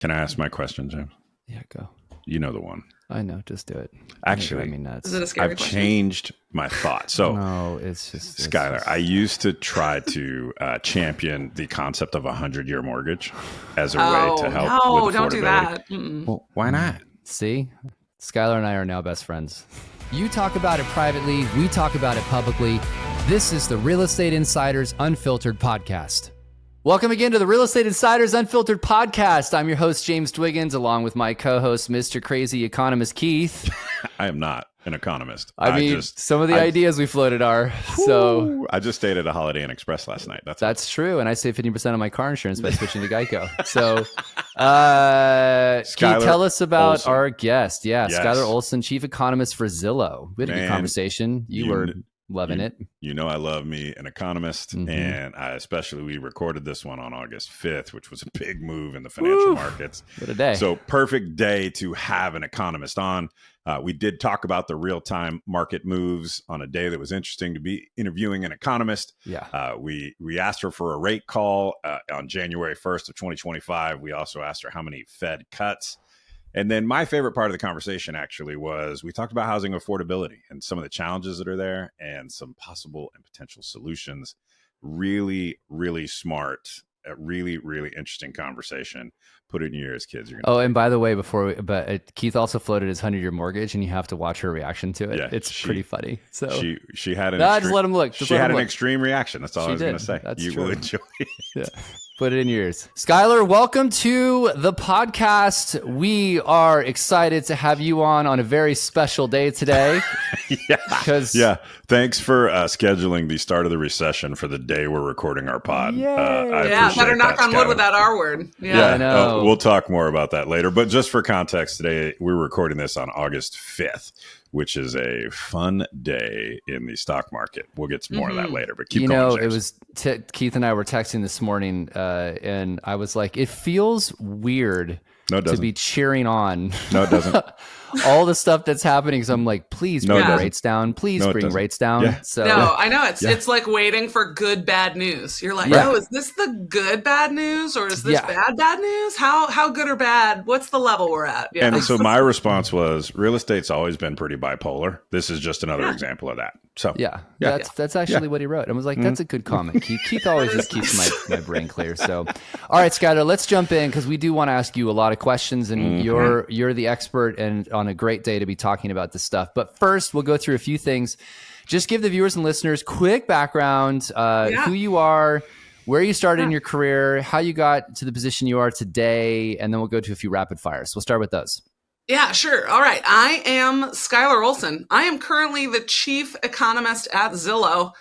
Can I ask my question, James? Yeah, go. You know the one. I know, just do it. Actually, I mean, nuts. Is it a scary I've question? changed my thought. So, No, it's Skylar, I used to try to champion the concept of a 100-year mortgage as a way to help no, with affordability. don't do that. Mm-mm. Well, why not? See, Skylar and I are now best friends. You talk about it privately, we talk about it publicly. This is the Real Estate Insiders Unfiltered podcast. Welcome again to the Real Estate Insiders Unfiltered podcast. I'm your host, James Dwiggins, along with my co-host, Mr. Crazy Economist Keith. I am not an economist. I mean, some of the ideas we floated are. So I just stayed at a Holiday Inn Express last night. That's true. And I saved 50% on my car insurance by switching to Geico. So Keith, tell us about Olsen. our guest. Yeah, Yes. Skylar Olsen, chief economist for Zillow. We had a good conversation. You were loving it. You know I love me an economist, and we recorded this one on August 5th, which was a big move in the financial markets. What a day. So perfect day to have an economist on. We did talk about the real-time market moves on a day that was interesting to be interviewing an economist. Yeah. We asked her for a rate call on January 1st of 2025. We also asked her how many Fed cuts. And then my favorite part of the conversation actually was we talked about housing affordability and some of the challenges that are there and some possible and potential solutions. Really, really smart, really, really interesting conversation. Put it in your ears, kids. You're gonna and by the way, Keith also floated his 100-year mortgage, and you have to watch her reaction to it. Yeah, it's pretty funny. So she had an just let him look. She had an extreme reaction. That's all I was going to say. That's you true. will enjoy it. Yeah. Put it in your ears. Skylar, welcome to the podcast. We are excited to have you on a very special day today. Yeah. Thanks for scheduling the start of the recession for the day we're recording our pod. Better knock on wood with that R word. Yeah, I know. We'll talk more about that later. But just for context, today we're recording this on August 5th, which is a fun day in the stock market. We'll get to more of that later, but keep going, James. It was Keith and I were texting this morning, and I was like, it feels weird to be cheering on. No, it doesn't. All the stuff that's happening. So I'm like, please bring rates down. Please bring rates down. Yeah. So no, I know it's like waiting for good, bad news. You're like, oh, is this the good, bad news? Or is this bad news? How good or bad? What's the level we're at? Yeah. And so my response was, real estate's always been pretty bipolar. This is just another example of that. So that's actually what he wrote. I was like, that's a good comment. Keith always just keeps my brain clear. So, all right, Skylar, let's jump in because we do want to ask you a lot of questions, and you're the expert and on a great day to be talking about this stuff. But first, we'll go through a few things. Just give the viewers and listeners quick background, who you are, where you started in your career, how you got to the position you are today, and then we'll go to a few rapid fires. We'll start with those. Yeah, sure. All right. I am Skylar Olsen. I am currently the chief economist at Zillow.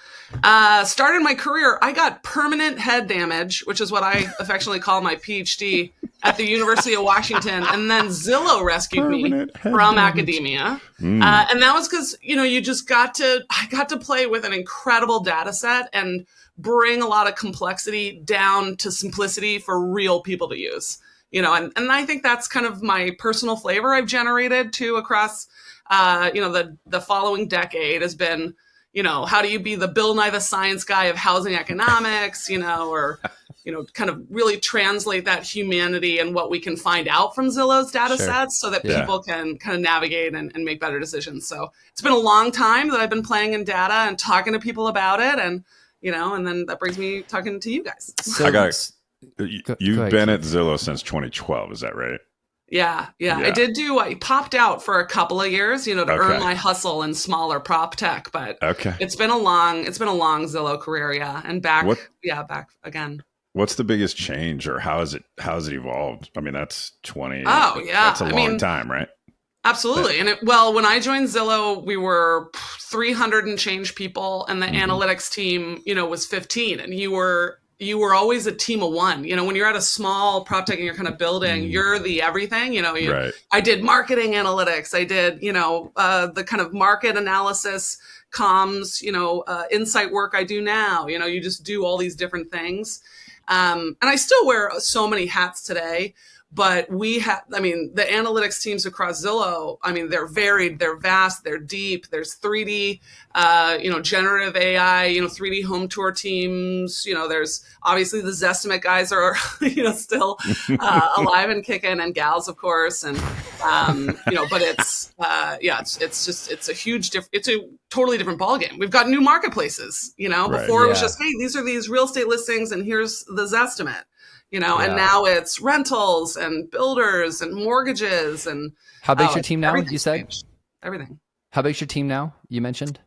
Started my career, I got permanent head damage, which is what I affectionately call my PhD at the University of Washington. And then Zillow rescued me from academia. And that was because, I got to play with an incredible data set and bring a lot of complexity down to simplicity for real people to use. And I think that's kind of my personal flavor I've generated too across, the following decade has been, how do you be the Bill Nye the Science Guy of housing economics, or kind of really translate that humanity and what we can find out from Zillow's data sets so that people can kind of navigate and make better decisions. So it's been a long time that I've been playing in data and talking to people about it. And, and then that brings me talking to you guys. So, you've been at Zillow since 2012, is that right? Yeah. I popped out for a couple of years, to earn my hustle in smaller prop tech, but it's been a long Zillow career. Yeah. And back again. What's the biggest change, or how has it evolved? I mean, that's 20. Oh yeah. That's a long time, right? Absolutely. And when I joined Zillow, we were 300 and change people, and the analytics team, was 15, and you were always a team of one. When you're at a small prop tech and you're kind of building, you're the everything. I did marketing analytics. I did, the kind of market analysis, comms, insight work I do now. You just do all these different things. And I still wear so many hats today. But we have, I mean, the analytics teams across Zillow, I mean, they're varied, they're vast, they're deep. There's 3D, generative AI, 3D home tour teams. There's obviously the Zestimate guys are, still alive and kicking, and gals, of course. And, but it's a totally different ballgame. We've got new marketplaces, before it was just, hey, these are these real estate listings and here's the Zestimate. And now it's rentals and builders and mortgages and how big's your team now? You said changed. Everything. How big's your team now? You mentioned.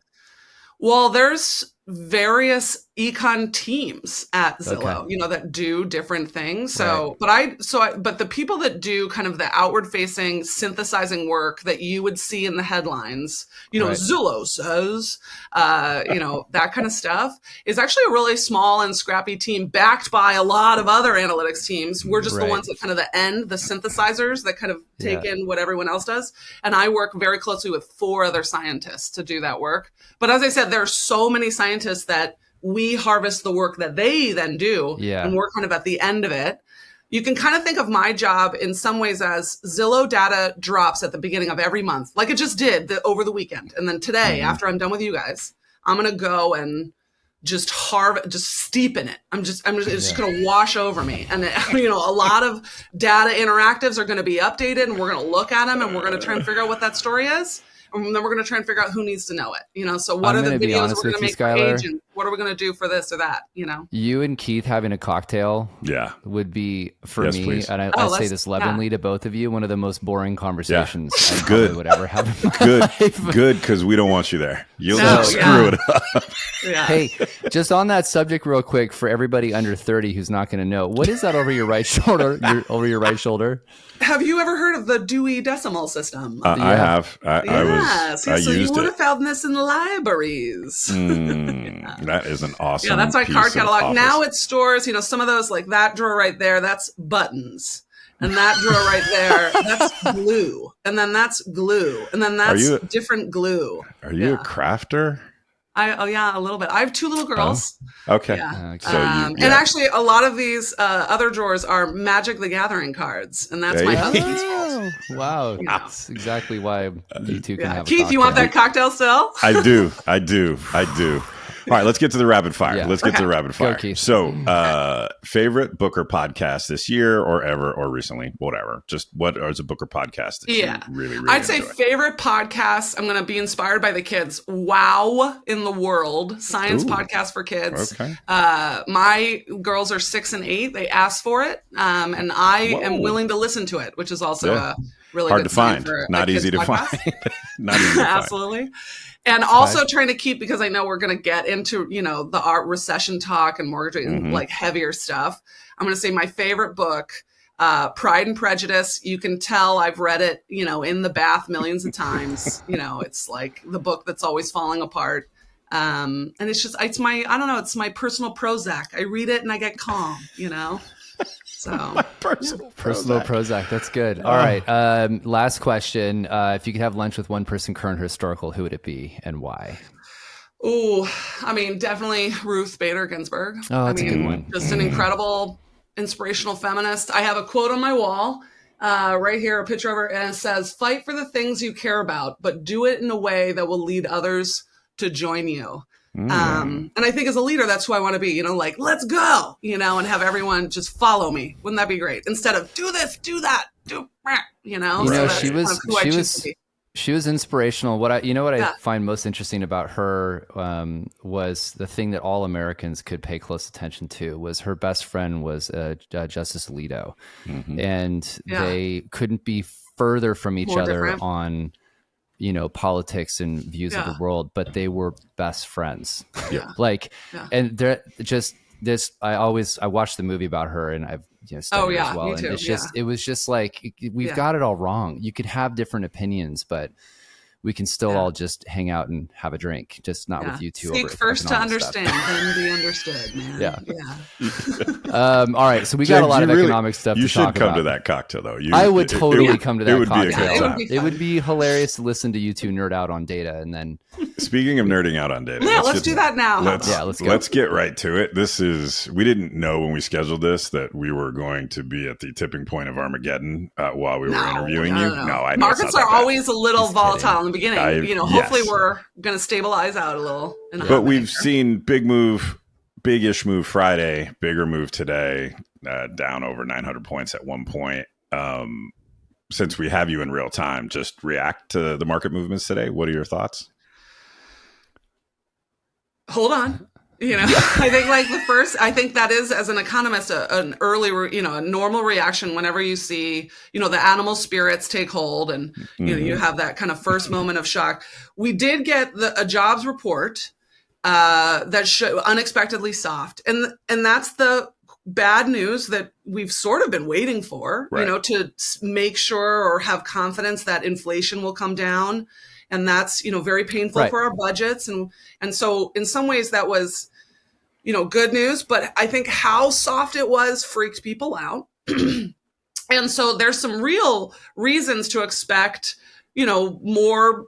Well, there's various econ teams at Zillow, that do different things. So, right. but the people that do kind of the outward facing synthesizing work that you would see in the headlines, right. Zillow says, that kind of stuff is actually a really small and scrappy team backed by a lot of other analytics teams. We're just the ones that kind of the synthesizers that kind of take in what everyone else does. And I work very closely with 4 other scientists to do that work. But as I said, there are so many scientists that we harvest the work that they then do, and we're kind of at the end of it. You can kind of think of my job in some ways as Zillow data drops at the beginning of every month, like it just did over the weekend. And then today, after I'm done with you guys, I'm going to go and just steep in it. It's just going to wash over me. And, a lot of data interactives are going to be updated, and we're going to look at them, and we're going to try and figure out what that story is. And then we're going to try and figure out who needs to know it. So what are the videos we're going to make for page, and what are we going to do for this or that? You and Keith having a cocktail, would be for me. Please. And I say this lovingly to both of you, one of the most boring conversations I probably would ever have in my life. Good, because we don't want you there. You'll screw it up. Hey, just on that subject, real quick, for everybody under 30 who's not going to know, what is that over your right shoulder? Over your right shoulder? Have you ever heard of the Dewey Decimal System? I have. So you would have found this in libraries. That is an awesome. Yeah, that's my card catalog. Now it stores, some of those, like that drawer right there, that's buttons. And that drawer right there, that's glue. And then that's glue. And then that's different glue. Are you a crafter? A little bit. I have 2 little girls. Oh, okay. Yeah. And actually, a lot of these other drawers are Magic the Gathering cards, and that's my husband's fault. Wow, that's exactly why you two can have. Keith, you want that cocktail still? I do. All right, let's get to the rapid fire. Yeah. Let's get to the rapid fire. Go, so, favorite book or podcast this year or ever or recently, whatever. Just what is a book or podcast that you really I'd say favorite podcast. I'm going to be inspired by the kids. Wow in the World, science podcast for kids. Okay. My girls are 6 and 8. They asked for it, and I am willing to listen to it, which is also a really hard good to find. Not easy to find. Not easy to find. Absolutely. And also trying to keep, because I know we're going to get into, the art recession talk and mortgage and like heavier stuff. I'm going to say my favorite book, Pride and Prejudice. You can tell I've read it, in the bath millions of times. It's like the book that's always falling apart. And it's my personal Prozac. I read it and I get calm, So personal Prozac. That's good. All right. Last question. If you could have lunch with one person, current or historical, who would it be and why? Oh, definitely Ruth Bader Ginsburg. Oh, that's a good one. Just an incredible, inspirational feminist. I have a quote on my wall right here, a picture of her, and it says, "Fight for the things you care about, but do it in a way that will lead others to join you." And I think as a leader, that's who I want to be, let's go, and have everyone just follow me. Wouldn't that be great? Instead of do this, do that, she was inspirational. What I find most interesting about her was the thing that all Americans could pay close attention to was her best friend was Justice Alito, and they couldn't be further from each other on politics and views of the world, but they were best friends. And they're just this. I watched the movie about her, and I've studied as well. Me too. And it was just like we've got it all wrong. You could have different opinions, but we can still all just hang out and have a drink, just not with you two. Seek over first to understand, stuff. then be understood, man. Yeah. All right. So we got a lot of economic stuff to talk about. You should come to that cocktail, though. I would totally come to that cocktail. It would be hilarious to listen to you two nerd out on data. And then, speaking of nerding out on data, let's do that now. Let's go. Let's get right to it. We didn't know when we scheduled this that we were going to be at the tipping point of Armageddon while we were interviewing you. No, I know markets are always a little volatile in the beginning. Hopefully we're going to stabilize out a little. But we've seen big-ish move Friday, bigger move today, down over 900 points at one point. Since we have you in real time, just react to the market movements today. What are your thoughts? Hold on. I think I think that is, as an economist, an early, a normal reaction whenever you see, the animal spirits take hold and, you have that kind of first moment of shock. We did get a jobs report that showed unexpectedly soft. And that's the bad news that we've sort of been waiting for, right. To make sure or have confidence that inflation will come down. And that's, very painful for our budgets. And so in some ways that was, good news, but I think how soft it was freaked people out. And so there's some real reasons to expect, more,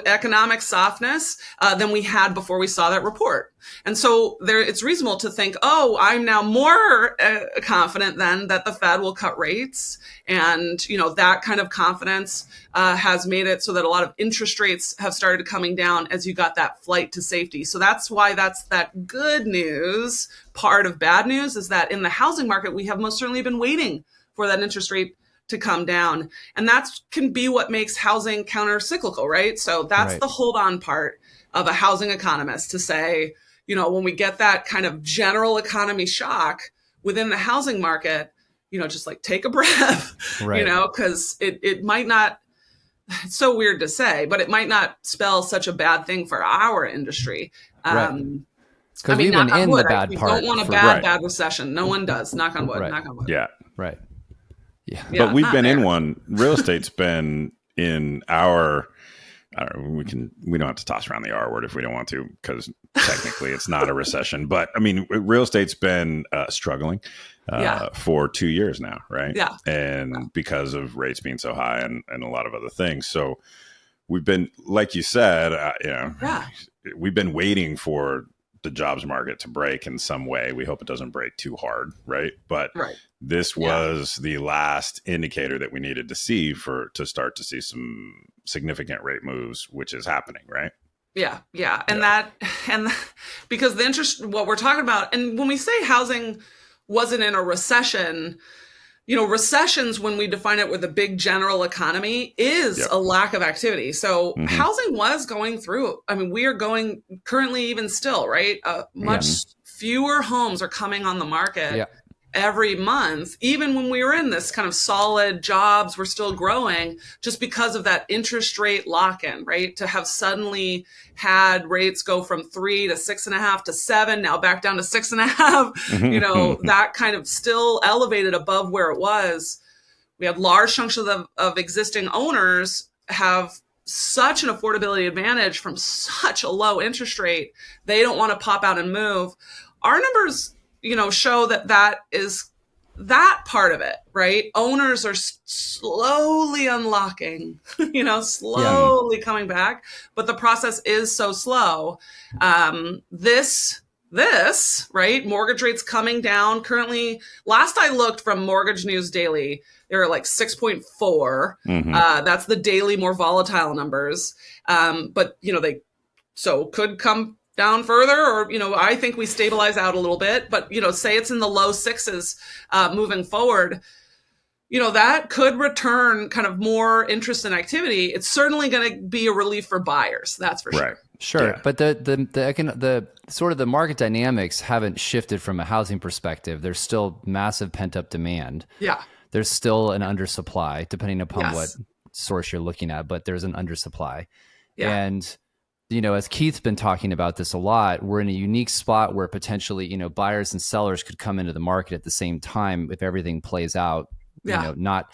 economic softness than we had before we saw that report. And so it's reasonable to think, I'm now more confident then that the Fed will cut rates. And, that kind of confidence has made it so that a lot of interest rates have started coming down as you got that flight to safety. So that's why that's that good news. Part of bad news is that in the housing market, we have most certainly been waiting for that interest rate to come down. And that can be what makes housing counter-cyclical, right? So that's the hold on part of a housing economist, to say, when we get that kind of general economy shock within the housing market, just like take a breath, because it might not, it's so weird to say, but it might not spell such a bad thing for our industry. Because we've been in the bad part. We don't want a bad recession. No one does. Knock on wood. Knock on wood. Yeah. Right. Yeah. But we've been in one. Real estate's been in our, I don't know, we don't have to toss around the R word if we don't want to, because technically it's not a recession. But I mean, real estate's been struggling for 2 years now, right? Yeah. And because of rates being so high and a lot of other things. So we've been, like you said, we've been waiting for the jobs market to break in some way. We hope it doesn't break too hard, right? But this was the last indicator that we needed to see to start to see some significant rate moves, which is happening, right? Yeah. And because the interest, what we're talking about, and when we say housing wasn't in a recession, recessions, when we define it with a big general economy, is a lack of activity. So housing was going through, we are going currently, even still, right? Much fewer homes are coming on the market every month. Even when we were in this kind of solid jobs, we're still growing, just because of that interest rate lock-in, right? To have suddenly had rates go from 3 to 6.5 to 7, now back down to 6.5, that kind of still elevated above where it was. We have large chunks of existing owners have such an affordability advantage from such a low interest rate. They don't want to pop out and move. Our numbers, show that is that part of it, right? Owners are slowly unlocking, slowly coming back, but the process is so slow. This, right? Mortgage rates coming down currently. Last I looked from Mortgage News Daily, they're like 6.4. That's the daily more volatile numbers. But, they could come down further, or, I think we stabilize out a little bit, but, say it's in the low 6s moving forward, that could return kind of more interest and activity. It's certainly going to be a relief for buyers. That's for sure. Right. Sure. Yeah. But the sort of the market dynamics haven't shifted from a housing perspective. There's still massive pent up demand. Yeah. There's still an undersupply, depending upon what source you're looking at, but there's an undersupply. Yeah. And as Keith's been talking about this a lot, we're in a unique spot where potentially, buyers and sellers could come into the market at the same time if everything plays out, not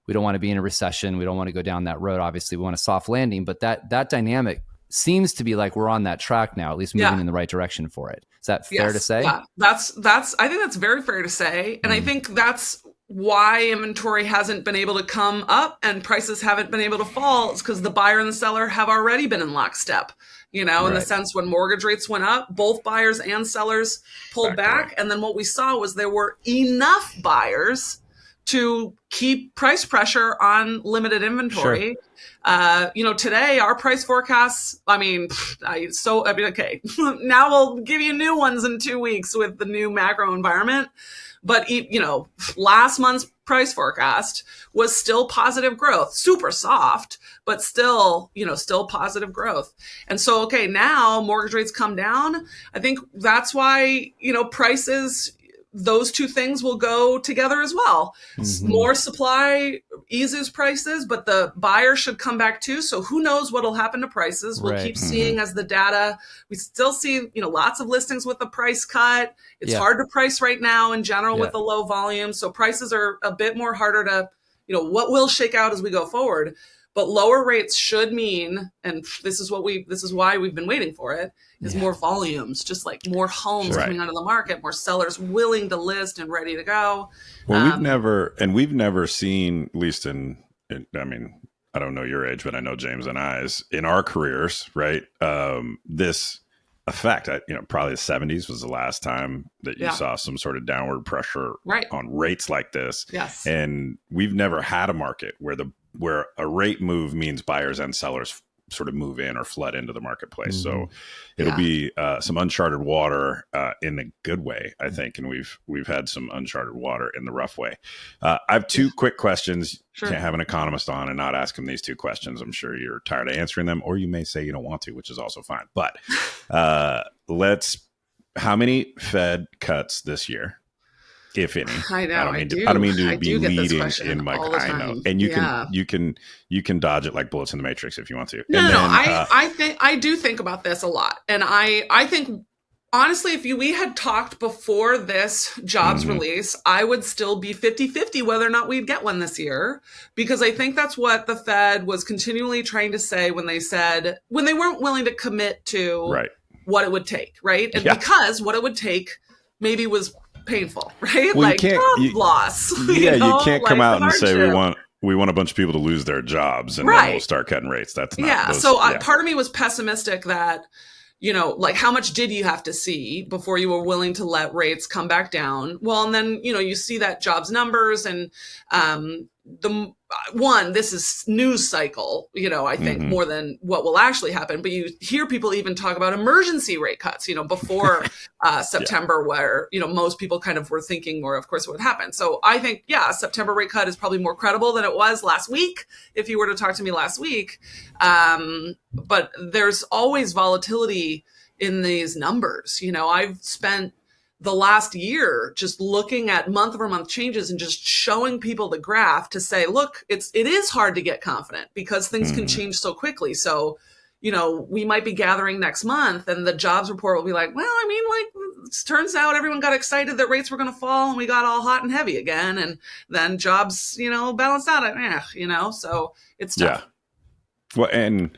we don't want to be in a recession. We don't want to go down that road. Obviously, we want a soft landing, but that dynamic seems to be like we're on that track now, at least moving in the right direction for it. Is that fair to say? Yeah, that's. I think that's very fair to say, and I think that's why inventory hasn't been able to come up and prices haven't been able to fall. It's because the buyer and the seller have already been in lockstep. In the sense when mortgage rates went up, both buyers and sellers pulled back, and then what we saw was there were enough buyers to keep price pressure on limited inventory. Today our price forecasts, okay, now we'll give you new ones in 2 weeks with the new macro environment. But, last month's price forecast was still positive growth, super soft, but still positive growth. And so, okay, now mortgage rates come down. I think that's why, prices, those two things will go together as well. Mm-hmm. More supply eases prices, but the buyer should come back too. So who knows what will happen to prices? We'll keep seeing as the data. We still see, lots of listings with the price cut. It's hard to price right now in general with the low volume. So prices are a bit more harder to, what will shake out as we go forward. But lower rates should mean, and this is why we've been waiting for it, is more volumes, just like more homes coming onto the market, more sellers willing to list and ready to go. Well, we've never seen, at least in I don't know your age, but I know James and I's, in our careers, right? This effect, probably the 70s was the last time that you saw some sort of downward pressure on rates like this. Yes. And we've never had a market where a rate move means buyers and sellers sort of move in or flood into the marketplace. So it'll be some uncharted water in a good way, I think. And we've had some uncharted water in the rough way. I have two quick questions. Sure. Can't have an economist on and not ask him these two questions. I'm sure you're tired of answering them, or you may say you don't want to, which is also fine. But how many Fed cuts this year? If any. I know. I don't mean to be leading in my. I know, and you can dodge it like bullets in the Matrix if you want to. I do think about this a lot, and I think honestly, if we had talked before this jobs release, I would still be 50-50 whether or not we'd get one this year, because I think that's what the Fed was continually trying to say when they weren't willing to commit to what it would take, right? And because what it would take maybe was painful, right? Well, loss. Yeah, you can't come out and say we want a bunch of people to lose their jobs and then we'll start cutting rates. That's not. Part of me was pessimistic that, how much did you have to see before you were willing to let rates come back down? Well, and then, you see that jobs numbers and this is news cycle, I think more than what will actually happen. But you hear people even talk about emergency rate cuts, before September, where, most people kind of were thinking more, of course, it would happen. So I think, a September rate cut is probably more credible than it was last week, if you were to talk to me last week. But there's always volatility in these numbers. I've spent the last year just looking at month over month changes and just showing people the graph to say, look, it is hard to get confident because things can change so quickly. So, we might be gathering next month and the jobs report will be like, well, it turns out everyone got excited that rates were going to fall and we got all hot and heavy again. And then jobs, balanced out, so it's tough. Yeah. Well, and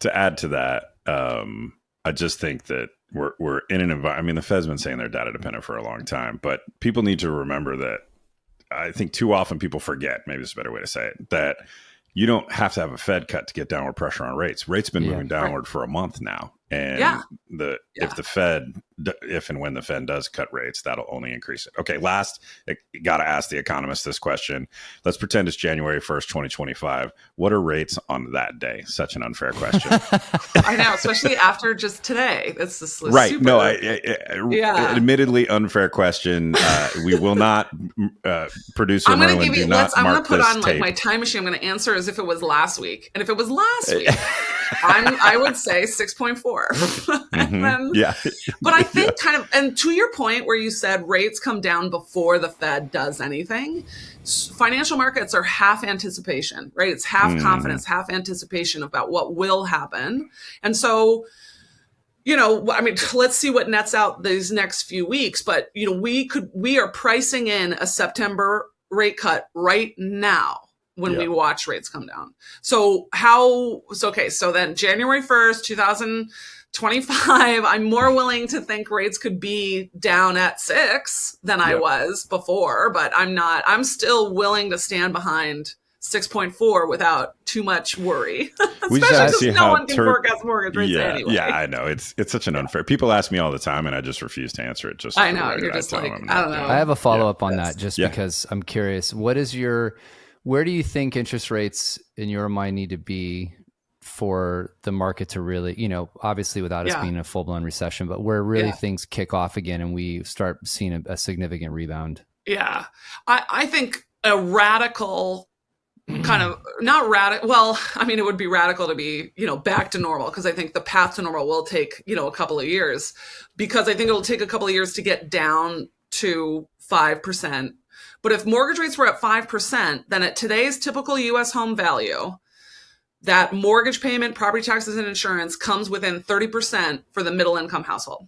to add to that, I just think that we're in an environment. The Fed's been saying they're data dependent for a long time, but people need to remember that I think too often people forget, maybe it's a better way to say it, that you don't have to have a Fed cut to get downward pressure on rates. Rates been moving downward for a month now. And if and when the Fed does cut rates, that'll only increase it. Okay, last, got to ask the economist this question. Let's pretend it's January 1st, 2025. What are rates on that day? Such an unfair question. I know, especially after just today. That's just right. Super, no, admittedly unfair question. We will not, producer Merlin, do not I'm mark going to put on tape. my time machine. I'm going to answer as if it was last week. And if it was last week, I would say 6.4. But I think kind of, and to your point where you said rates come down before the Fed does anything, financial markets are half anticipation, right? It's half confidence, half anticipation about what will happen. And so, let's see what nets out these next few weeks, but we are pricing in a September rate cut right now. when we watch rates come down. So then January 1st, 2025, I'm more willing to think rates could be down at 6 than I was before, but I'm still willing to stand behind 6.4 without too much worry. Especially because no one can forecast mortgage rates anyway. Yeah, I know. It's such an unfair. People ask me all the time, and I just refuse to answer it. Just I know. You're just like, I don't know. I have a follow-up on that just because I'm curious. Where do you think interest rates in your mind need to be for the market to really, obviously without us being in a full-blown recession, but where really things kick off again and we start seeing a significant rebound? Yeah. I think a radical kind of not radical. Well, I mean, it would be radical to be, back to normal, because I think the path to normal will take, a couple of years, because I think it'll take a couple of years to get down to 5%. But if mortgage rates were at 5%, then at today's typical U.S. home value, that mortgage payment, property taxes, and insurance comes within 30% for the middle income household.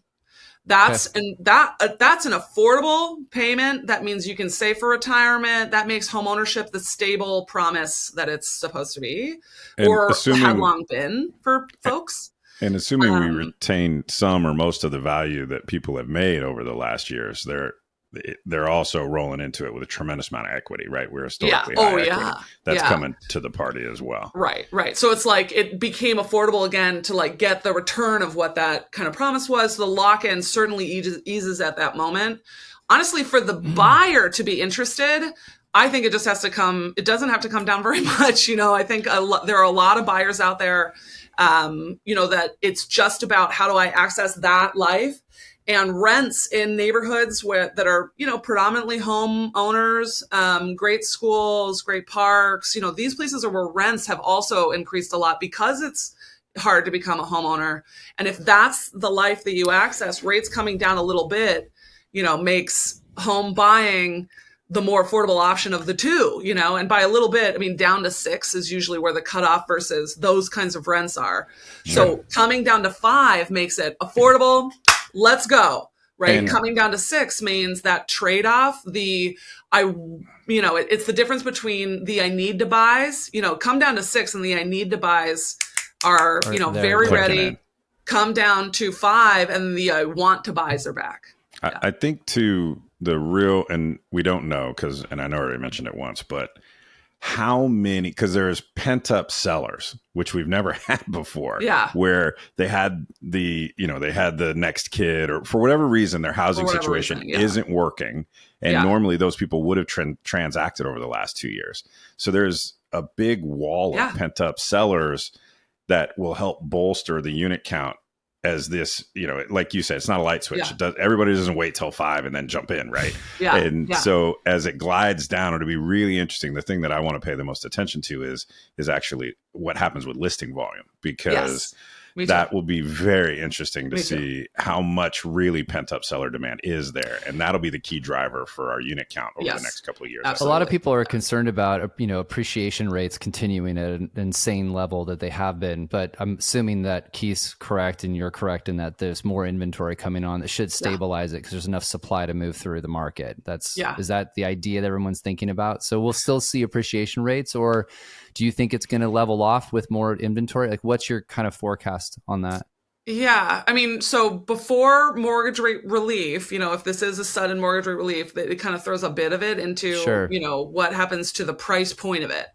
That's an affordable payment. That means you can save for retirement. That makes home ownership the stable promise that it's supposed to be, or had long been for folks. And assuming we retain some or most of the value that people have made over the last years, they're also rolling into it with a tremendous amount of equity, right? We're historically high equity. That's coming to the party as well. Right. So it's like it became affordable again to like get the return of what that kind of promise was. The lock-in certainly eases at that moment. Honestly, for the buyer to be interested, I think it just has to come. It doesn't have to come down very much. I think there are a lot of buyers out there, that it's just about how do I access that life. And rents in neighborhoods that are, predominantly home owners, great schools, great parks, these places are where rents have also increased a lot because it's hard to become a homeowner. And if that's the life that you access, rates coming down a little bit, makes home buying the more affordable option of the two, and by a little bit, I mean, down to 6 is usually where the cutoff versus those kinds of rents are. Sure. So coming down to 5 makes it affordable. Let's go, right? And coming down to 6 means that trade-off, it's the difference between the I need to buys, come down to 6 and the I need to buys are very ready. Come down to 5 and the I want to buys are back. Yeah. I think to the real, and we don't know and I know I already mentioned it once, but how many, because there's pent up sellers, which we've never had before, where they had the next kid, or for whatever reason, their housing situation isn't working. And normally those people would have transacted over the last 2 years. So there's a big wall of pent up sellers that will help bolster the unit count as this, like you said, it's not a light switch. Everybody doesn't wait till 5 and then jump in, right? So as it glides down, it'll be really interesting. The thing that I want to pay the most attention to is actually what happens with listing volume, because that will be very interesting to see how much really pent up seller demand is there. And that'll be the key driver for our unit count over the next couple of years. Absolutely. A lot of people are concerned about, appreciation rates continuing at an insane level that they have been. But I'm assuming that Keith's correct and you're correct in that there's more inventory coming on that should stabilize it because there's enough supply to move through the market. Is that the idea that everyone's thinking about? So we'll still see appreciation rates, or do you think it's going to level off with more inventory? Like, what's your kind of forecast on that? Yeah. I mean, so before mortgage rate relief, if this is a sudden mortgage rate relief, it kind of throws a bit of it into, what happens to the price point of it.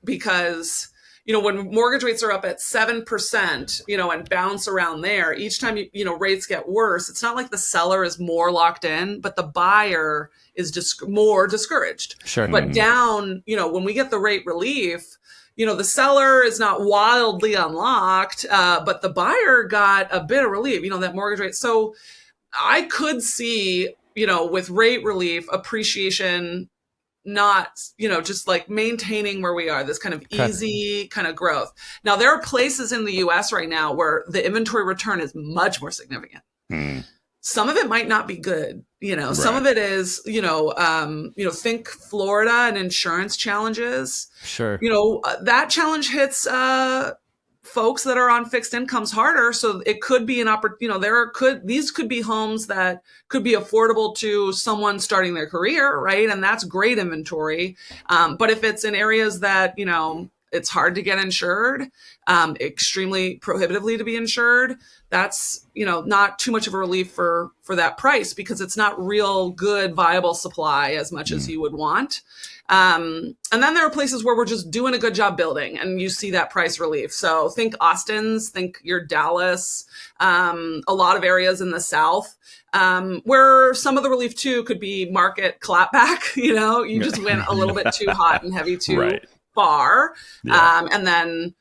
Because, when mortgage rates are up at 7%, and bounce around there, each time, rates get worse, it's not like the seller is more locked in, but the buyer is more discouraged. Sure. But down, when we get the rate relief, the seller is not wildly unlocked, but the buyer got a bit of relief, that mortgage rate. So I could see, with rate relief, appreciation not, just like maintaining where we are, this kind of easy kind of growth. Now, there are places in the US right now where the inventory return is much more significant. Some of it might not be good. Some of it is, think Florida and insurance challenges. Sure. That challenge hits folks that are on fixed incomes harder. So it could be an opportunity, these could be homes that could be affordable to someone starting their career, right? And that's great inventory. But if it's in areas that, it's hard to get insured, extremely prohibitively to be insured, that's, not too much of a relief for that price, because it's not real good, viable supply as much as you would want. And then there are places where we're just doing a good job building, and you see that price relief. So think Austin's, think your Dallas, a lot of areas in the South, where some of the relief too could be market clapback. You just went a little bit too hot and heavy too far. Yeah. And then,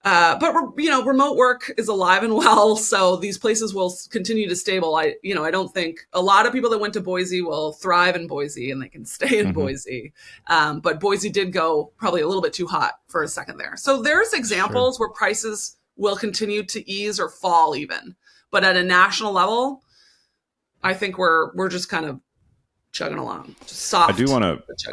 but remote work is alive and well. So these places will continue to stabilize. I don't think a lot of people that went to Boise will thrive in Boise and they can stay in Boise. But Boise did go probably a little bit too hot for a second there. So there's examples where prices will continue to ease or fall even, but at a national level, I think we're just kind of chugging along. Just soft. I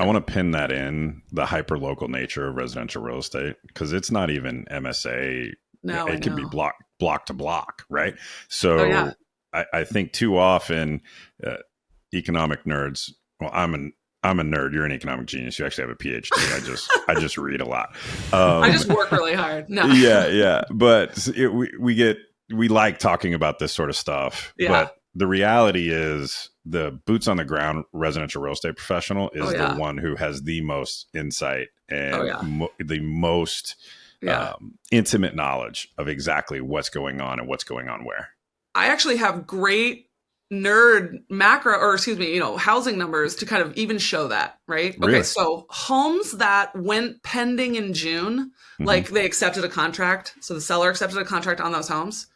want to pin that in the hyper local nature of residential real estate, because it's not even MSA. No, it can be block to block, right? So I think too often economic nerds. Well, I'm a nerd. You're an economic genius. You actually have a PhD. I just read a lot. I just work really hard. No. Yeah. But we like talking about this sort of stuff. Yeah. But the reality is, the boots on the ground residential real estate professional is the one who has the most insight and the most intimate knowledge of exactly what's going on and what's going on where. I actually have great nerd housing numbers to kind of even show that, right? Really? Okay, so homes that went pending in June, like they accepted a contract, so the seller accepted a contract on those homes.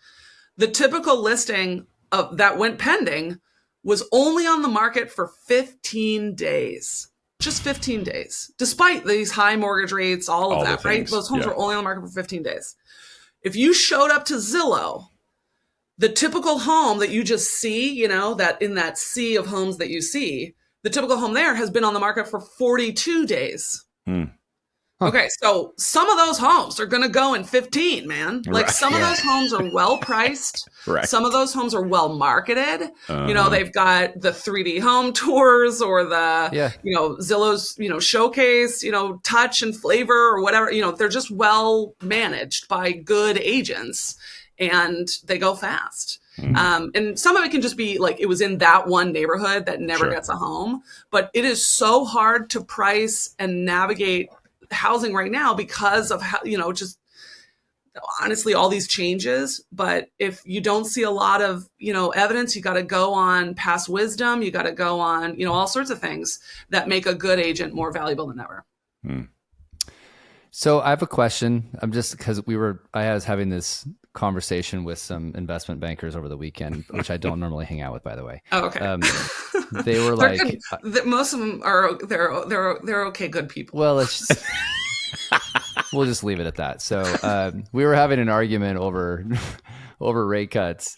The typical listing of that went pending was only on the market for 15 days. Just 15 days. Despite these high mortgage rates, all of that, right? Those homes were only on the market for 15 days. If you showed up to Zillow, the typical home that you just see, that in that sea of homes that you see, the typical home there has been on the market for 42 days. Okay, so some of those homes are going to go in 15, man. Like some of those homes are well priced. Right. Some of those homes are well marketed. They've got the 3D home tours or the, Zillow's, showcase, touch and flavor or whatever. They're just well managed by good agents and they go fast. And some of it can just be like it was in that one neighborhood that never gets a home. But it is so hard to price and navigate housing right now because of how, just honestly all these changes. But if you don't see a lot of evidence, you got to go on past wisdom, you got to go on all sorts of things that make a good agent more valuable than ever. So I have a question. I'm just because I was having this conversation with some investment bankers over the weekend, which I don't normally hang out with, by the way. Oh, okay. They were like, most of them are they're okay, good people. Well, we'll just leave it at that. So we were having an argument over rate cuts.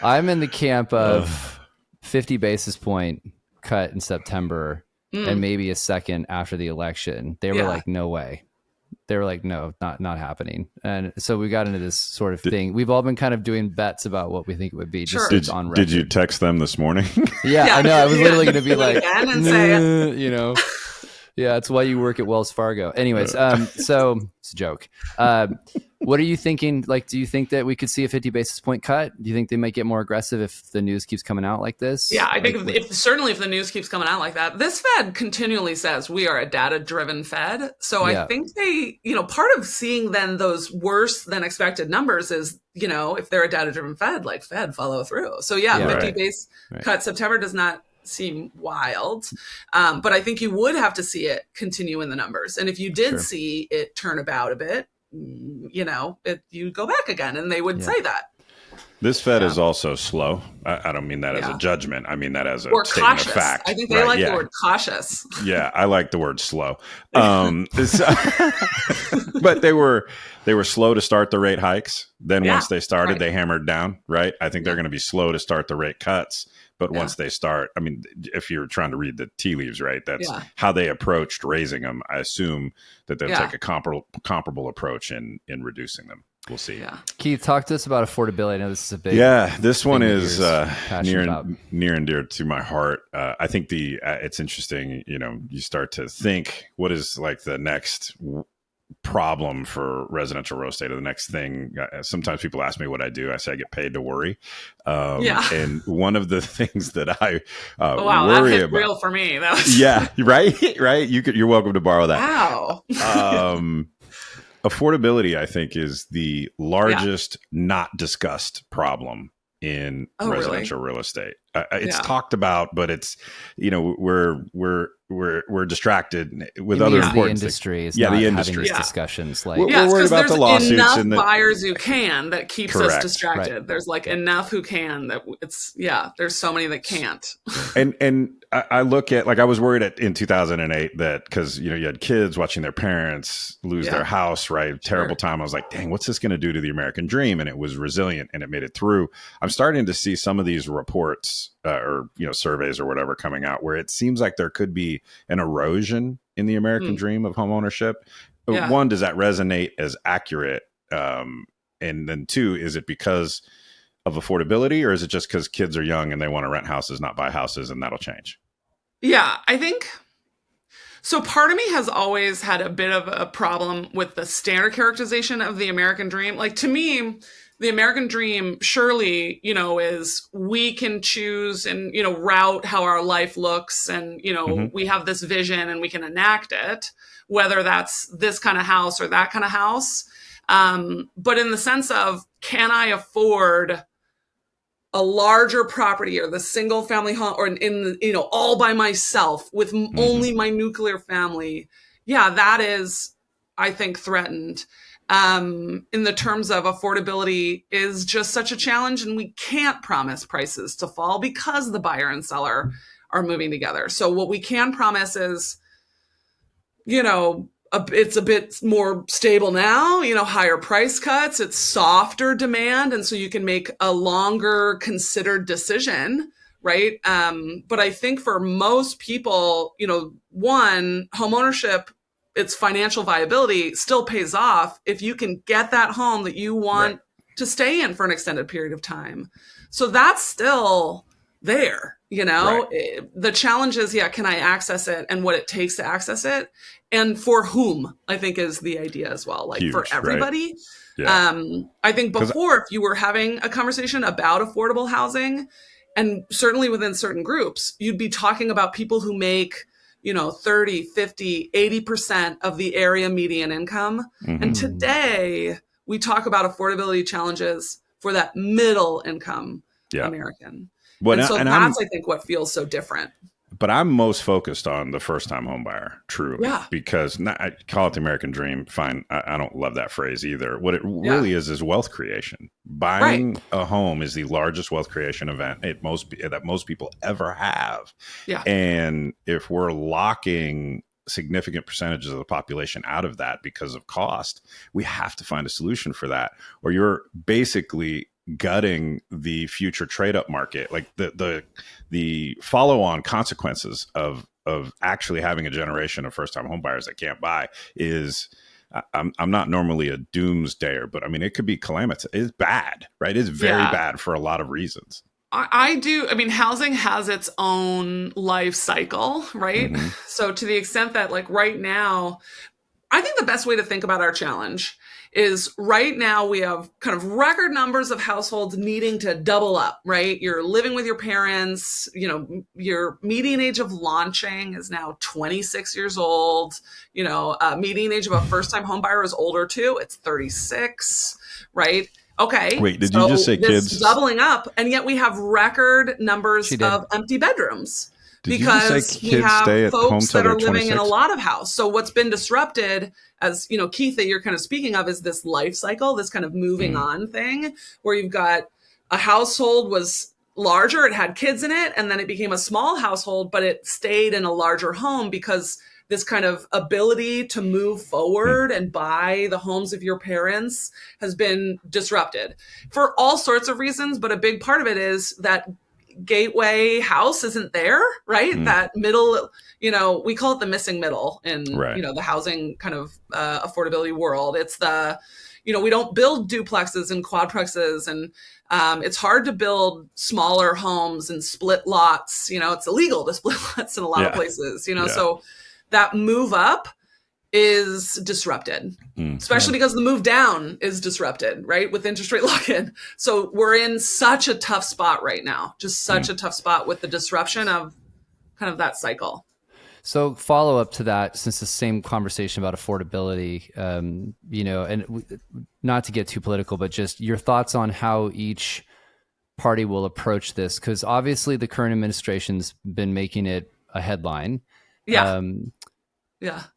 I'm in the camp of 50 basis point cut in September and maybe a second after the election. They were like, no way. They were like, no, not happening. And so we got into this sort of thing. We've all been kind of doing bets about what we think it would be. Just on record. Did you text them this morning? Yeah, I know. I was literally going to be like, and yeah, it's why you work at Wells Fargo. Anyways, so it's a joke. What are you thinking? Like, do you think that we could see a 50 basis point cut? Do you think they might get more aggressive if the news keeps coming out like this? Yeah, I think certainly if the news keeps coming out like that. This Fed continually says we are a data-driven Fed. So I think they, part of seeing then those worse than expected numbers is, if they're a data-driven Fed, like Fed follow through. So 50 base cut September does not seem wild. But I think you would have to see it continue in the numbers. And if you did see it turn about a bit, you go back again and they would say that. This Fed is also slow. I don't mean that as a judgment. I mean that as a or statement cautious. of fact. I think they like the word cautious. Yeah, I like the word slow. But they were slow to start the rate hikes. Then once they started, they hammered down, right? I think they're going to be slow to start the rate cuts. But once they start, I mean, if you're trying to read the tea leaves, right, that's how they approached raising them. I assume that they'll take a comparable approach in reducing them. we'll see. Yeah. Keith, talk to us about affordability. I know this is a big this one is near about. and dear to my heart. I think it's interesting. You start to think, what is like the next problem for residential real estate, or the next thing. Sometimes people ask me what I do. I say I get paid to worry. And one of the things that I wow, worry that hit about, real for me. That was... yeah, right. You're welcome to borrow that. Wow. Affordability, I think, is the largest not discussed problem in residential real estate. It's talked about, but it's, we're distracted with other important the industry is not the industry having these discussions. Like, we're worried about the lawsuits enough and buyers who can that keeps us distracted. Right. There's like enough who can that there's so many that can't. And I look at, like, I was worried in 2008 that, because you had kids watching their parents lose their house, right? Terrible time. I was like, dang, what's this going to do to the American dream? And it was resilient and it made it through. I'm starting to see some of these reports or surveys or whatever coming out where it seems like there could be an erosion in the American dream of homeownership. One, does that resonate as accurate? And then two, is it because of affordability, or is it just because kids are young and they want to rent houses, not buy houses, and that'll change? Yeah, I think so. Part of me has always had a bit of a problem with the standard characterization of the American dream. Like, to me, the American dream surely, is we can choose and, route how our life looks. And, we have this vision and we can enact it, whether that's this kind of house or that kind of house. But in the sense of, can I afford a larger property or the single family home, or all by myself with only my nuclear family? Yeah, that is, I think, threatened. In the terms of affordability is just such a challenge, and we can't promise prices to fall because the buyer and seller are moving together. So what we can promise is, it's a bit more stable now, higher price cuts, it's softer demand. And so you can make a longer considered decision, right? But I think for most people, one, homeownership, its financial viability still pays off if you can get that home that you want to stay in for an extended period of time. So that's still there, The challenge is, can I access it, and what it takes to access it, and for whom, I think, is the idea as well. Like, huge, for everybody. Right? Yeah. I think before, if you were having a conversation about affordable housing, and certainly within certain groups, you'd be talking about people who make 30, 50, 80% of the area median income. And today we talk about affordability challenges for that middle income American. Well, and that's, I think, what feels so different. But I'm most focused on the first-time home buyer, truly, because I call it the American dream. Fine, I don't love that phrase either. What it really is wealth creation. Buying a home is the largest wealth creation event that most people ever have. Yeah. And if we're locking significant percentages of the population out of that because of cost, we have to find a solution for that, or you're basically gutting the future trade-up market. Like the follow-on consequences of actually having a generation of first-time home buyers that can't buy is, I'm not normally a doomsdayer, but I mean, it could be calamitous. It's bad, right? It's very bad for a lot of reasons. I do. I mean, housing has its own life cycle, right? So to the extent that, like, right now, I think the best way to think about our challenge is right now we have kind of record numbers of households needing to double up, right? You're living with your parents, your median age of launching is now 26 years old. Median age of a first-time home buyer is older too. It's 36, right? Okay. Wait, did you just say kids? Doubling up, and yet we have record numbers of empty bedrooms. Because we have folks that are living in a lot of house. So what's been disrupted, as Keith, that you're kind of speaking of, is this life cycle, this kind of moving on thing, where you've got a household was larger, it had kids in it, and then it became a small household, but it stayed in a larger home because this kind of ability to move forward and buy the homes of your parents has been disrupted for all sorts of reasons. But a big part of it is that gateway house isn't there, right? That middle, we call it the missing middle in, the housing kind of affordability world. It's the, we don't build duplexes and quadplexes, and it's hard to build smaller homes and split lots. It's illegal to split lots in a lot of places, so that move up is disrupted, especially because the move down is disrupted, right? With interest rate lock-in. So we're in such a tough spot right now, just such a tough spot with the disruption of kind of that cycle. So follow up to that, since the same conversation about affordability, not to get too political, but just your thoughts on how each party will approach this. Because obviously the current administration's been making it a headline. Yeah.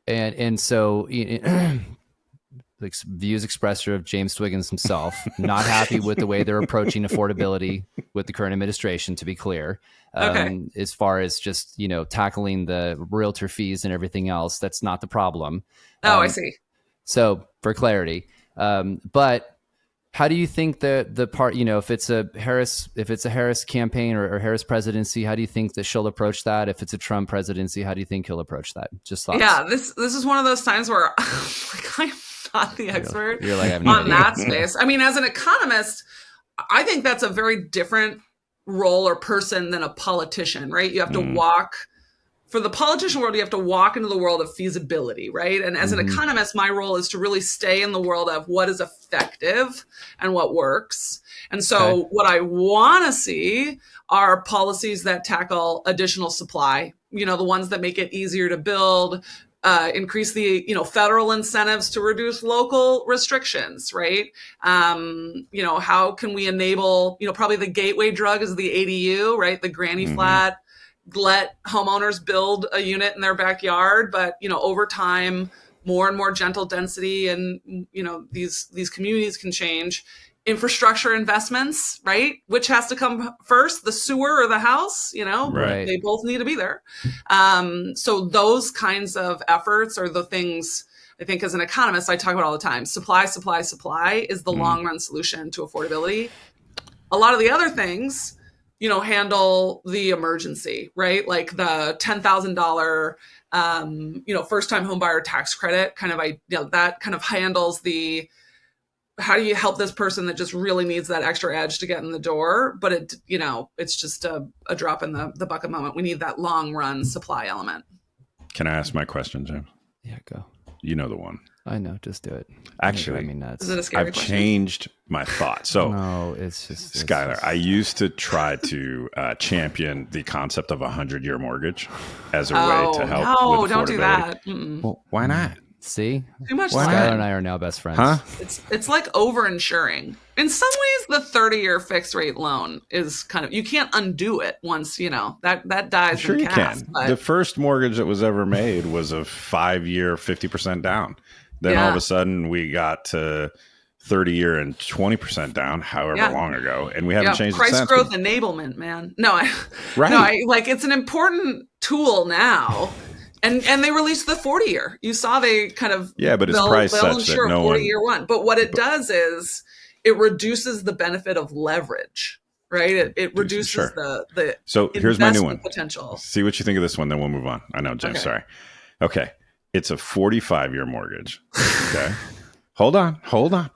And so like views expressed of James Twiggins himself, not happy with the way they're approaching affordability with the current administration, to be clear. As far as just, tackling the realtor fees and everything else, that's not the problem. I see. So for clarity, but how do you think the part, if it's a Harris campaign or Harris presidency, how do you think that she'll approach that? If it's a Trump presidency, how do you think he'll approach that? Just thoughts. Yeah, this is one of those times where I'm not the expert You're like, on that space. I mean, as an economist, I think that's a very different role or person than a politician, right? You have to walk. For the politician world, you have to walk into the world of feasibility, right? And as an economist, my role is to really stay in the world of what is effective and what works. And so what I want to see are policies that tackle additional supply, the ones that make it easier to build, increase the, federal incentives to reduce local restrictions, right? How can we enable, probably the gateway drug is the ADU, right? The granny flat. Let homeowners build a unit in their backyard, but over time, more and more gentle density, and these communities can change. Infrastructure investments, right? Which has to come first, the sewer or the house? Right. They both need to be there. So those kinds of efforts are the things I think as an economist I talk about all the time. Supply is the long run solution to affordability. A lot of the other things, handle the emergency, right? Like the $10,000, first time home buyer tax credit that kind of handles the, how do you help this person that just really needs that extra edge to get in the door? But it's just a drop in the bucket moment. We need that long run supply element. Can I ask my question, James? Yeah, go. You know the one. I know, just do it. Actually, nuts. Is it a scary I've question? changed my thought. So, no, it's Skylar, I used to try to champion the concept of a 100-year mortgage as a way to help with affordability. Don't do that. Well, why not? See? Too much Skylar time. and I are now best friends. Huh? It's like over-insuring. In some ways, the 30-year fixed rate loan is you can't undo it once, that dies Sure in you cast. can. But The first mortgage that was ever made was a 5-year, 50% down. Then all of a sudden we got to 30-year and 20% down, however long ago, and we haven't changed price it since. growth enablement, man. Right. It's an important tool now. And they released the 40-year. You saw they kind of but it's priced they'll such insure that no a one. 40-year one. But what it does is it reduces the benefit of leverage, right? It reduces the So here's my new one. Potential. See what you think of this one, then we'll move on. I know, James. Okay. Sorry. Okay, it's a 45-year mortgage. Okay, hold on.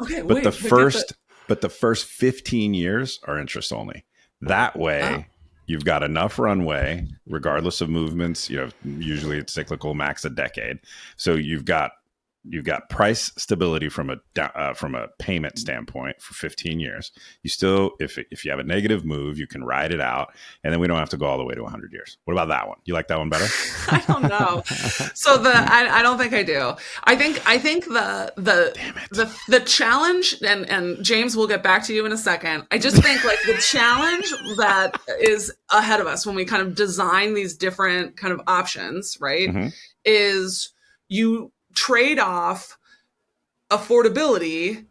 Okay, but the first 15 years are interest only. That way. You've got enough runway, regardless of movements. Usually it's cyclical, max a decade. So you've got price stability from a payment standpoint for 15 years. You still, if you have a negative move, you can ride it out, and then we don't have to go all the way to 100 years. What about that one? You like that one better? I don't know. So I don't think I do. I think the challenge, and James, we'll get back to you in a second. I just think the challenge that is ahead of us when we kind of design these different kind of options, right, is you trade off affordability.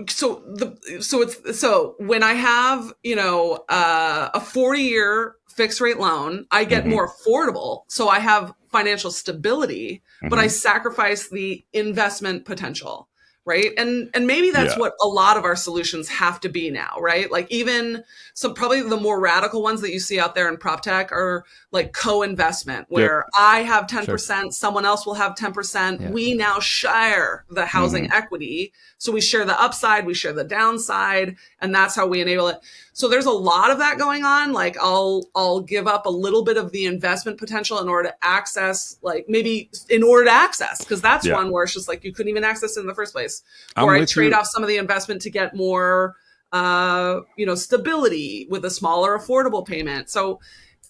So when I have a 40-year fixed rate loan, I get more affordable, so I have financial stability, but I sacrifice the investment potential, right? And maybe that's what a lot of our solutions have to be now, right? Like even some probably the more radical ones that you see out there in prop tech are like co-investment, where I have 10%, someone else will have 10%. We now share the housing equity. So we share the upside, we share the downside, and that's how we enable it. So there's a lot of that going on. Like I'll give up a little bit of the investment potential in order to access, because that's one where it's just like you couldn't even access it in the first place. Or I trade off some of the investment to get more stability with a smaller affordable payment. So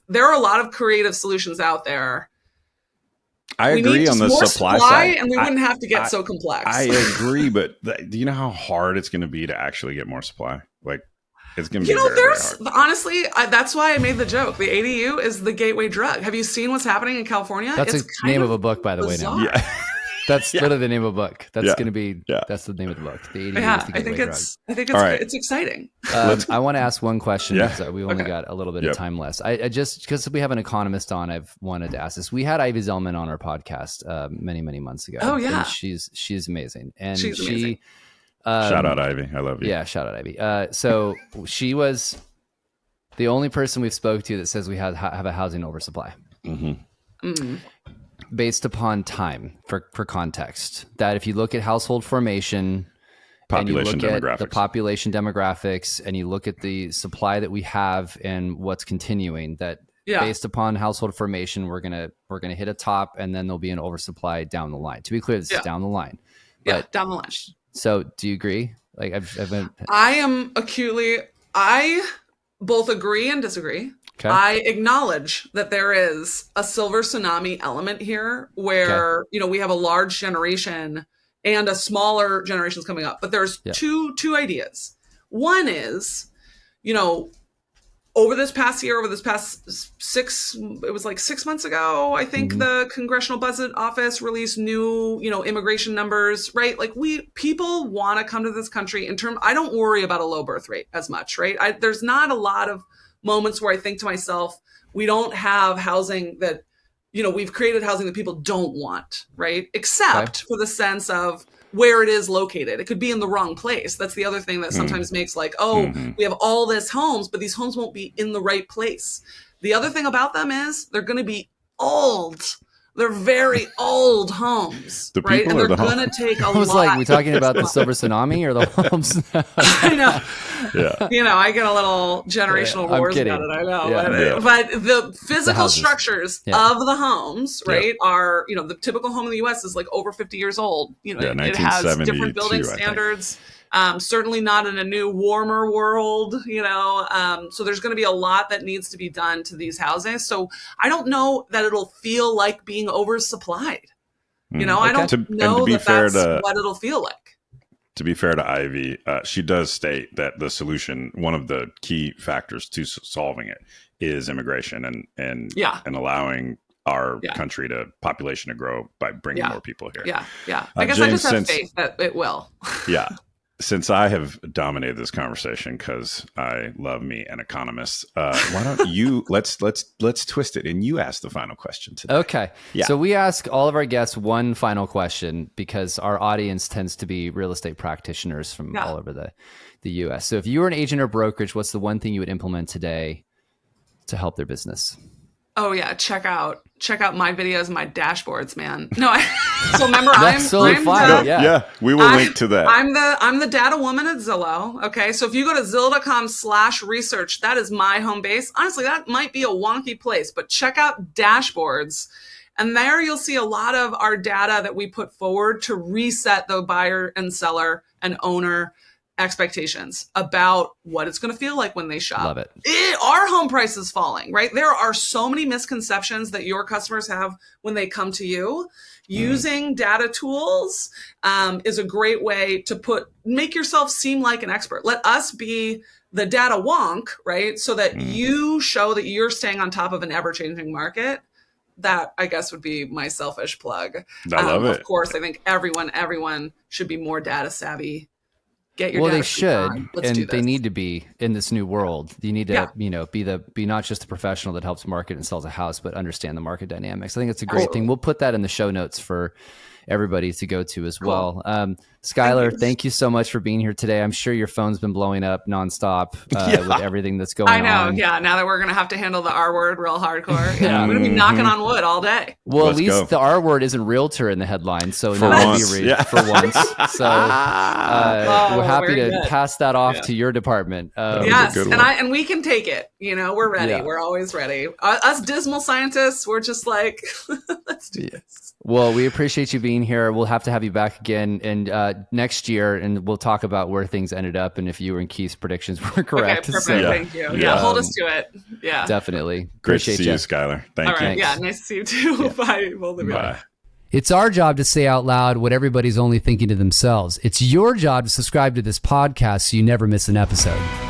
there are a lot of creative solutions out there. I agree on the supply side. And we wouldn't have to get so complex. I agree, but do you know how hard it's going to be to actually get more supply? Like, it's going to be very hard. Honestly, that's why I made the joke. The ADU is the gateway drug. Have you seen what's happening in California? That's the name of a book, by the way, now. Yeah. That's literally the name of a book. That's going to be, that's the name of the book. The ADU is the gateway drug. I think it's exciting. I want to ask one question because we've only got a little bit of time left. I just, because we have an economist on, I've wanted to ask this. We had Ivy Zellman on our podcast many, many months ago. Oh, yeah. And she's amazing. And she's amazing. Shout out Ivy. I love you. Yeah, shout out Ivy. So she was the only person we've spoke to that says we have a housing oversupply. Based upon time, for context, that if you look at household formation, population and you look demographics, at the population demographics, and you look at the supply that we have and what's continuing, that based upon household formation, we're gonna hit a top, and then there'll be an oversupply down the line. To be clear, this is down the line. But, down the line. So, do you agree? Like, I both agree and disagree. Okay. I acknowledge that there is a silver tsunami element here where, we have a large generation and a smaller generations coming up. But there's two ideas. One is, over this past 6 months ago, I think the Congressional Budget Office released new, immigration numbers, right? Like people want to come to this country I don't worry about a low birth rate as much, right? There's not a lot of moments where I think to myself, we don't have housing that, we've created housing that people don't want, right? Except for the sense of where it is located. It could be in the wrong place. That's the other thing that sometimes makes we have all this homes, but these homes won't be in the right place. The other thing about them is they're going to be old. They're very old homes, right? And they're going to take a lot. I was like, we talking about the silver tsunami or the homes? I know. Yeah. I get a little generational wars about it. I know. But the physical structures of the homes, right, are, the typical home in the U.S. is like over 50 years old. It has different building standards. Certainly not in a new, warmer world, so there's going to be a lot that needs to be done to these houses. So I don't know that it'll feel like being oversupplied. I don't know that's what it'll feel like. To be fair to Ivy, she does state that the solution, one of the key factors to solving it, is immigration and allowing our country population to grow by bringing more people here. Yeah. I guess James, I just have faith that it will. Since I have dominated this conversation because I love me an economist, why don't you let's twist it and you ask the final question today. Okay. Yeah. So we ask all of our guests one final question because our audience tends to be real estate practitioners from all over the US. So if you were an agent or brokerage, what's the one thing you would implement today to help their business? Oh yeah, check out my videos and my dashboards, man. No, so remember we will link to that. I'm the data woman at Zillow. Okay, so if you go to Zillow.com/research, that is my home base. Honestly, that might be a wonky place, but check out dashboards, and there you'll see a lot of our data that we put forward to reset the buyer and seller and owner expectations about what it's going to feel like when they shop. Love it. Our home price is falling, right? There are so many misconceptions that your customers have when they come to you. Using data tools is a great way to make yourself seem like an expert. Let us be the data wonk, right? So that you show that you're staying on top of an ever-changing market. That, I guess, would be my selfish plug. I love it. Of course, I think everyone should be more data savvy. They should, and they need to be in this new world. You need to, be not just the professional that helps market and sells a house, but understand the market dynamics. I think it's a great thing. We'll put that in the show notes for everybody to go to as well. Skylar, thank you so much for being here today. I'm sure your phone's been blowing up nonstop with everything that's going on. I know. Yeah. Now that we're going to have to handle the R word real hardcore. Yeah. I'm going to be knocking on wood all day. Well, at least the R word isn't realtor in the headline. So for now once. Be read for once. So we're happy to pass that off to your department. Yes. And we can take it. We're ready. Yeah. We're always ready. Us dismal scientists, we're just like, let's do this. Well, we appreciate you being here. We'll have to have you back again next year, and we'll talk about where things ended up and if you and Keith's predictions were correct. Okay, perfect. Thank you. Yeah, hold us to it. Yeah, definitely. Great to see you, Skylar. Thank you. Yeah, nice to see you too. Bye. Bye. It's our job to say out loud what everybody's only thinking to themselves. It's your job to subscribe to this podcast so you never miss an episode.